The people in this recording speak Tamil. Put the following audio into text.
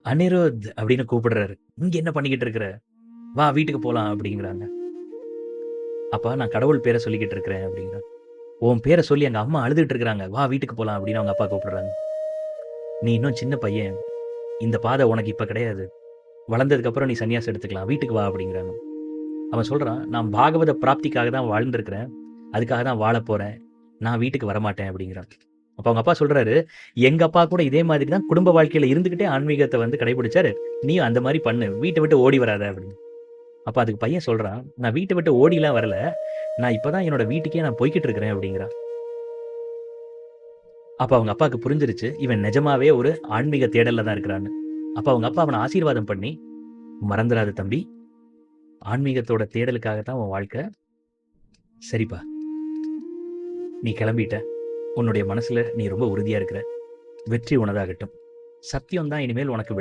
அனிருத் அப்படின்னு கூப்பிடுறாரு. இங்க என்ன பண்ணிக்கிட்டு இருக்கிற? வா வீட்டுக்கு போலாம் அப்படிங்கிறாங்க. அப்பா நான் கடவுள் பேரை சொல்லிக்கிட்டு இருக்கிறேன் அப்படிங்கிறான். உன் பேரை சொல்லி எங்க அம்மா அழுதுட்டு இருக்கிறாங்க. வா வீட்டுக்கு போலாம் அப்படின்னு அவங்க அப்பா கூப்பிடுறாங்க. நீ இன்னும் சின்ன பையன். இந்த பாதை உனக்கு இப்ப கிடையாது. வளர்ந்ததுக்கு அப்புறம் நீ சன்னியாசம் எடுத்துக்கலாம். வீட்டுக்கு வா அப்படிங்கிறாங்க. அவன் சொல்றான், நான் பாகவத பிராப்திக்காக தான் வாழ்ந்திருக்கிறேன். அதுக்காக தான் வாழப் போறேன். நான் வீட்டுக்கு வரமாட்டேன் அப்படிங்கிறான். அப்ப அவங்க அப்பா சொல்றாரு, எங்க அப்பா கூட இதே மாதிரி தான் குடும்ப வாழ்க்கையில இருந்துகிட்டே ஆன்மீகத்த வந்து கடைபிடிச்சாரு. நீயும் அந்த மாரி பண்ணு. வீட்ட விட்டு ஓடி வராத அப்படின்னு. அப்ப அதுக்கு பையன் சொல்றான், நான் வீட்ட விட்டு ஓடிலாம் வரல. நான் இப்ப தான் என்னோட வீட்டுக்கே நான் போய்க்கிட்டு இருக்கிறேன் அப்படிங்கிறான். அப்ப அவங்க அப்பாவுக்கு புரிஞ்சிருச்சு, இவன் நிஜமாவே ஒரு ஆன்மீக தேடல்ல தான் இருக்கிறான்னு. அப்ப அவங்க அப்பா அவன ஆசீர்வாதம் பண்ணி, மறந்துறாத தம்பி. ஆன்மீகத்தோட தேடலுக்காக தான் உன் வாழ்க்கை. சரிப்பா, நீ கிளம்பிட்ட. உன்னுடைய மனசுல நீ ரொம்ப உறுதியா இருக்கிற. வெற்றி உனதாகட்டும். சத்தியம் தான் இனிமேல் உனக்கு